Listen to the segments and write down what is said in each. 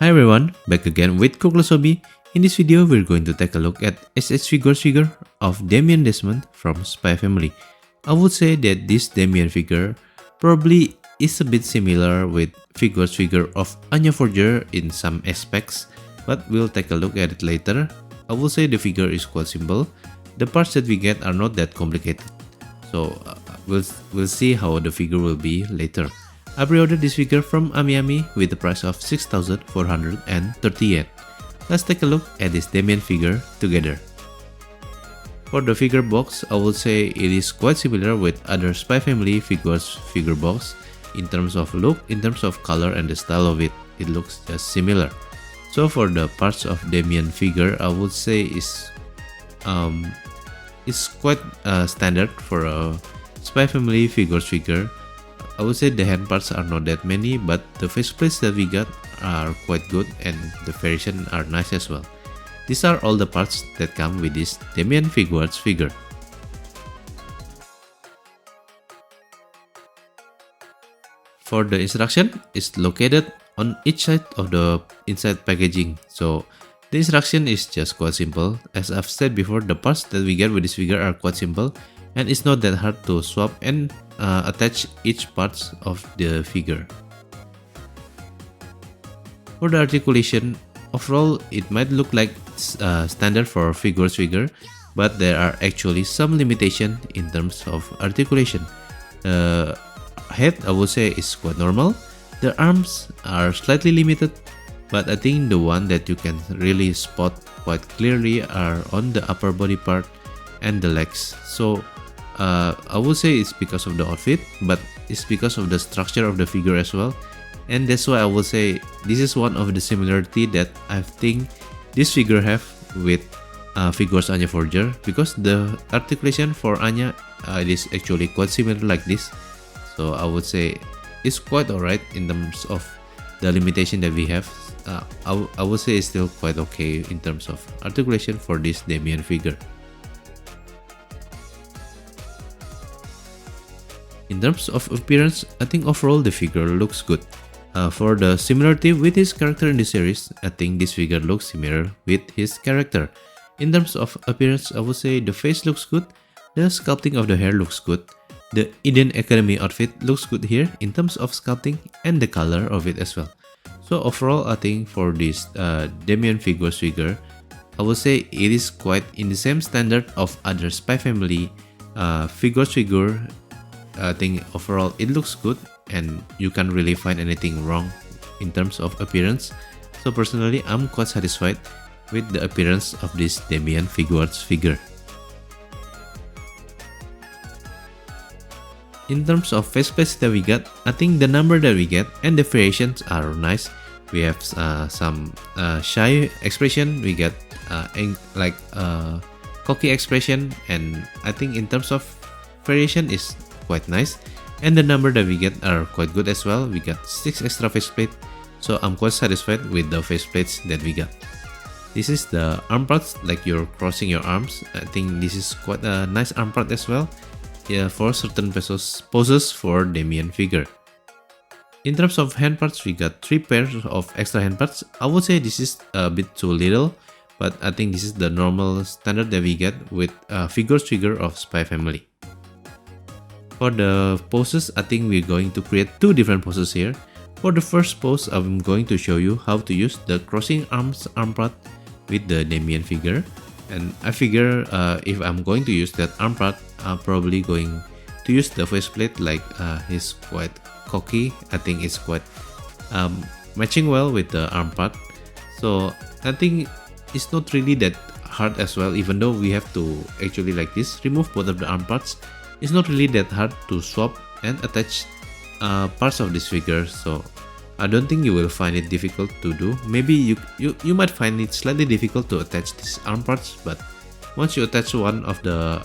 Hi everyone, back again with Cookless Hobby. In this video, we're going to take a look at S.H.Figuarts figure of Damian Desmond from Spy Family. I would say that this Damian figure probably is a bit similar with Figuarts figure of Anya Forger in some aspects, but we'll take a look at it later. I would say the figure is quite simple. The parts that we get are not that complicated, so we'll see how the figure will be later. I pre-ordered this figure from Amy with the price of 6,430 yen. Let's take a look at this Damian figure together. For the figure box, I would say it is quite similar with other Spy Family Figuarts figure box. In terms of look, in terms of color and the style of it, it looks just similar. So for the parts of Damian figure, I would say is quite standard for a Spy Family Figuarts figure. I would say the hand parts are not that many, but the faceplates that we got are quite good and the variation are nice as well. These are all the parts that come with this Damian Figuarts figure. For the instruction, it's located on each side of the inside packaging. So the instruction is just quite simple. As I've said before, the parts that we get with this figure are quite simple and it's not that hard to swap and attach each parts of the figure. For the articulation, overall it might look like standard for Figuarts figure, but there are actually some limitation in terms of articulation. Head, I would say, is quite normal. The arms are slightly limited, but I think the one that you can really spot quite clearly are on the upper body part and the legs. So I would say it's because of the outfit, but it's because of the structure of the figure as well. And that's why I would say this is one of the similarity that I think this figure have with Figuarts Anya Forger, because the articulation for Anya it is actually quite similar like this. So I would say it's quite alright in terms of the limitation that we have. I would say it's still quite okay in terms of articulation for this Damian figure. In terms of appearance, I think overall the figure looks good. For the similarity with his character in the series, I think this figure looks similar with his character. In terms of appearance, I would say the face looks good, the sculpting of the hair looks good, the Eden Academy outfit looks good here in terms of sculpting and the color of it as well. So overall, I think for this Damian Figuarts figure, I would say it is quite in the same standard of other Spy Family Figuarts figure. I think overall it looks good and you can't really find anything wrong in terms of appearance. So personally, I'm quite satisfied with the appearance of this Damian Figuarts figure. In terms of faceplates that we got, I think the number that we get and the variations are nice. We have some shy expression, we get cocky expression, and I think in terms of variation is quite nice, and the number that we get are quite good as well. We got 6 extra faceplate, so I'm quite satisfied with the faceplates that we got. This is the arm parts, like you're crossing your arms. I think this is quite a nice arm part as well, yeah, for certain poses for Damian figure. In terms of hand parts, we got 3 pairs of extra hand parts. I would say this is a bit too little, but I think this is the normal standard that we get with Figuarts figure of Spy Family. For the poses, I think we're going to create 2 different poses here. For the first pose, I'm going to show you how to use the crossing arms arm part with the Damian figure. And I figure if I'm going to use that arm part, I'm probably going to use the faceplate, like he's quite cocky. I think it's quite matching well with the arm part. So I think it's not really that hard as well, even though we have to actually like this, remove both of the arm parts. It's not really that hard to swap and attach parts of this figure, so I don't think you will find it difficult to do. Maybe you might find it slightly difficult to attach these arm parts, but once you attach one of the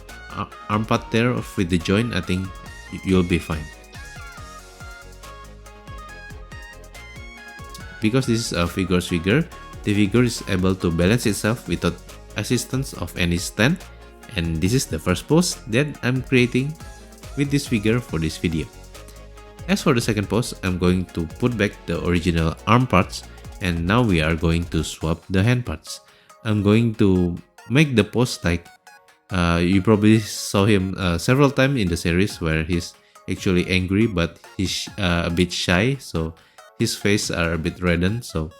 arm part there with the joint, I think you'll be fine. Because this is a Figuarts figure, the figure is able to balance itself without assistance of any stand. And this is the first pose that I'm creating with this figure for this video. As for the second pose, I'm going to put back the original arm parts And now we are going to swap the hand parts. I'm going to make the pose like you probably saw him several times in the series where he's actually angry, but he's a bit shy, so his face are a bit reddened. So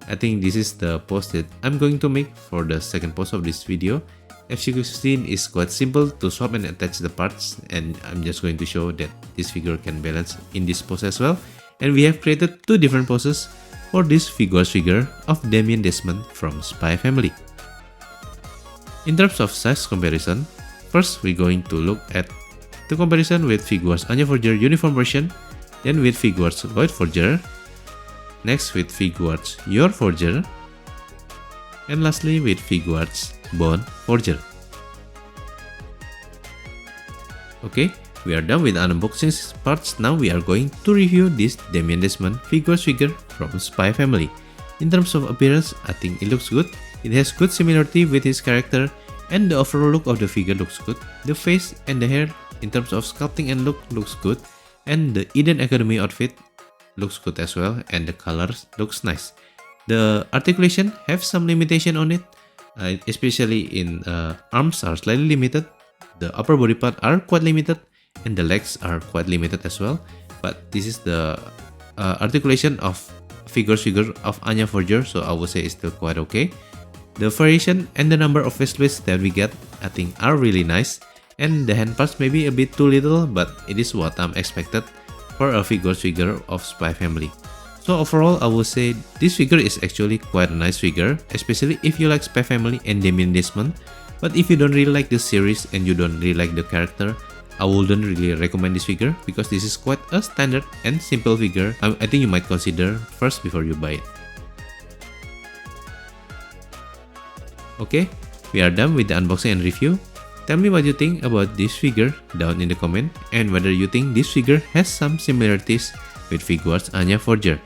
I think this is the pose that I'm going to make for the second pose of this video. As you can see, is quite simple to swap and attach the parts, and I'm just going to show that this figure can balance in this pose as well. And we have created two different poses for this Figuarts figure of Damian Desmond from Spy Family. In terms of size comparison, first we're going to look at the comparison with Figuarts Anya Forger uniform version, then with Figuarts Lloyd Forger, next with Figuarts Your Forger, and lastly with Figuarts Bond Forger. Okay, we are done with unboxing parts. Now we are going to review this Damian Desmond Figuarts figure from Spy Family. In terms of appearance, I think it looks good. It has good similarity with his character, and the overall look of the figure looks good. The face and the hair in terms of sculpting and look looks good, and the Eden Academy outfit looks good as well, and the colors looks nice. The articulation have some limitation on it, especially in arms are slightly limited, the upper body part are quite limited, and the legs are quite limited as well. But this is the articulation of Figuarts figure of Anya Forger, so I would say it's still quite okay. The variation and the number of faceplates that we get, I think, are really nice, and the hand parts may be a bit too little, but it is what I'm expected for a Figuarts figure of Spy Family. So overall, I would say this figure is actually quite a nice figure, especially if you like Spy Family and Damian Desmond. But if you don't really like this series and you don't really like the character, I wouldn't really recommend this figure because this is quite a standard and simple figure. I think you might consider first before you buy it. Okay, we are done with the unboxing and review. Tell me what you think about this figure down in the comment, and whether you think this figure has some similarities with Figuarts Anya Forger.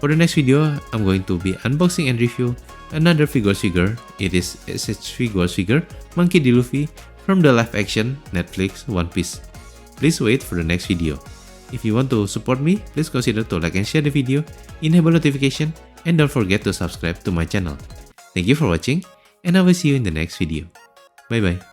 For the next video, I'm going to be unboxing and review another Figuarts figure. It is S.H.Figuarts figure Monkey D. Luffy from the live action Netflix One Piece. Please wait for the next video. If you want to support me, please consider to like and share the video, enable notification, and don't forget to subscribe to my channel. Thank you for watching, and I will see you in the next video. Bye bye.